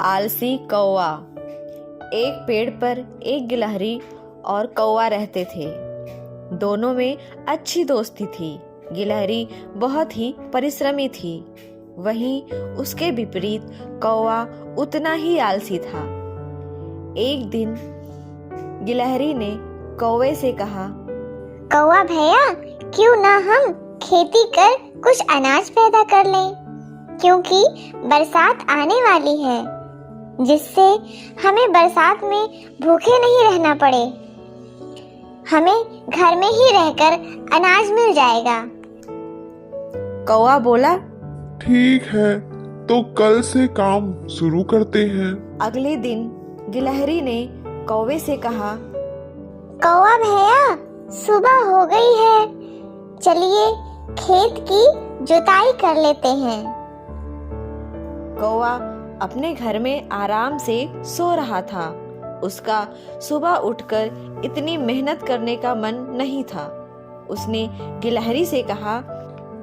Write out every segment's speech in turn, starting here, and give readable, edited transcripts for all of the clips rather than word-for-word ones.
आलसी कौवा। एक पेड़ पर एक गिलहरी और कौवा रहते थे। दोनों में अच्छी दोस्ती थी। गिलहरी बहुत ही परिश्रमी थी, वहीं उसके विपरीत कौवा उतना ही आलसी था। एक दिन गिलहरी ने कौवे से कहा, कौवा भैया, क्यों ना हम खेती कर कुछ अनाज पैदा कर लें, क्योंकि बरसात आने वाली है, जिससे हमें बरसात में भूखे नहीं रहना पड़े। हमें घर में ही रहकर अनाज मिल जाएगा। कौवा बोला, ठीक है, तो कल से काम शुरू करते हैं। अगले दिन गिलहरी ने कौवे से कहा, कौवा भैया, सुबह हो गई है, चलिए खेत की जुताई कर लेते हैं। कौवा अपने घर में आराम से सो रहा था। उसका सुबह उठकर इतनी मेहनत करने का मन नहीं था। उसने गिलहरी से कहा,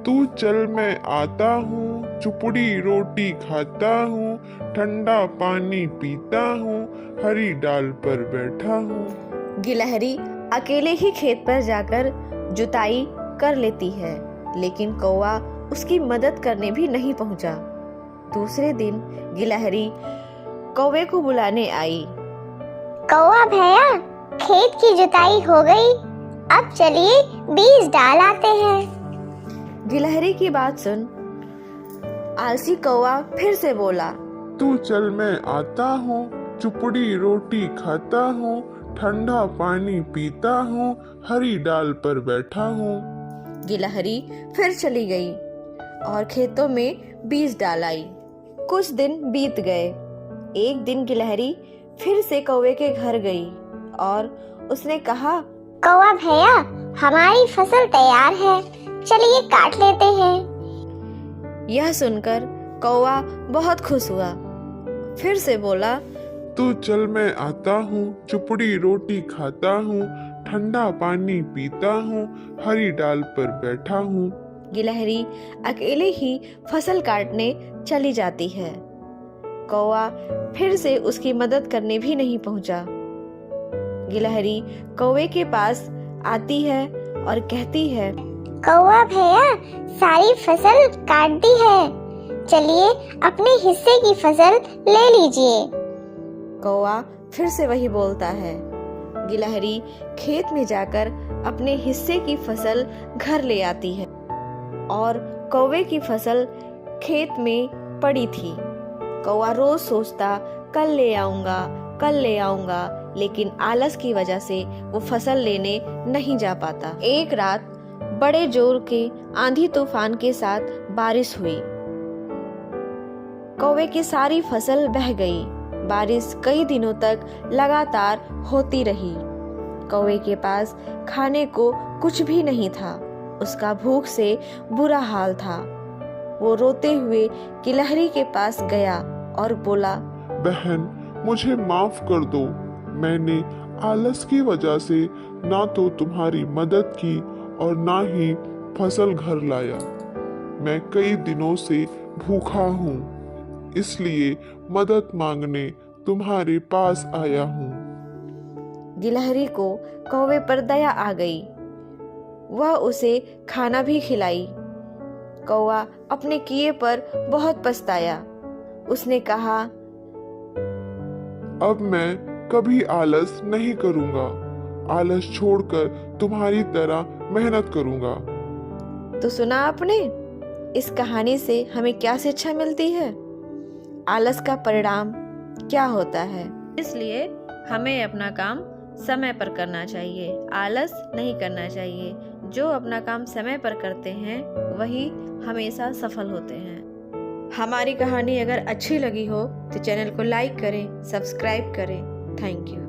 तू चल, मैं आता हूँ, चुपड़ी रोटी खाता हूँ, ठंडा पानी पीता हूँ, हरी डाल पर बैठा हूँ। गिलहरी अकेले ही खेत पर जाकर जुताई कर लेती है, लेकिन कौवा उसकी मदद करने भी नहीं पहुंचा। दूसरे दिन गिलहरी कौवे को बुलाने आई। कौवा भैया, खेत की जुताई हो गई, अब चलिए बीज डाल आते हैं। गिलहरी की बात सुन आलसी कौवा फिर से बोला, तू चल, मैं आता हूँ, चुपड़ी रोटी खाता हूँ, ठंडा पानी पीता हूँ, हरी डाल पर बैठा हूँ। गिलहरी फिर चली गई और खेतों में बीज डाल आई। कुछ दिन बीत गए। एक दिन गिलहरी फिर से कौवे के घर गई और उसने कहा, कौवा भैया, हमारी फसल तैयार है, चलिए काट लेते हैं। यह सुनकर कौवा बहुत खुश हुआ। फिर से बोला, तू चल, मैं आता हूँ, चुपड़ी रोटी खाता हूँ, ठंडा पानी पीता हूँ, हरी डाल पर बैठा हूँ। गिलहरी अकेले ही फसल काटने चली जाती है। कौवा फिर से उसकी मदद करने भी नहीं पहुंचा। गिलहरी कौवे के पास आती है और कहती है, कौवा भैया, सारी फसल काट दी है, चलिए अपने हिस्से की फसल ले लीजिए। कौवा फिर से वही बोलता है। गिलहरी खेत में जाकर अपने हिस्से की फसल घर ले आती है और कौवे की फसल खेत में पड़ी थी। कौवा रोज सोचता, कल ले आऊंगा, कल ले आऊंगा, लेकिन आलस की वजह से वो फसल लेने नहीं जा पाता। एक रात बड़े जोर के आंधी तूफान के साथ बारिश हुई। कौवे की सारी फसल बह गई। बारिश कई दिनों तक लगातार होती रही। कौवे के पास खाने को कुछ भी नहीं था। उसका भूख से बुरा हाल था। वो रोते हुए गिलहरी के पास गया और बोला, बहन, मुझे माफ कर दो। मैंने आलस की वजह से ना तो तुम्हारी मदद की और ना ही फसल घर लाया। मैं कई दिनों से भूखा हूँ, इसलिए मदद मांगने तुम्हारे पास आया हूँ। गिलहरी को कौवे पर दया आ गई। वह उसे खाना भी खिलाई। कौवा अपने किए पर बहुत पछताया। उसने कहा, अब मैं कभी आलस नहीं करूँगा। आलस छोड़कर तुम्हारी तरह मेहनत करूँगा। तो सुना आपने, इस कहानी से हमें क्या शिक्षा मिलती है? आलस का परिणाम क्या होता है। इसलिए हमें अपना काम समय पर करना चाहिए, आलस नहीं करना चाहिए। जो अपना काम समय पर करते हैं वही हमेशा सफल होते हैं। हमारी कहानी अगर अच्छी लगी हो तो चैनल को लाइक करें, सब्सक्राइब करें। Thank you.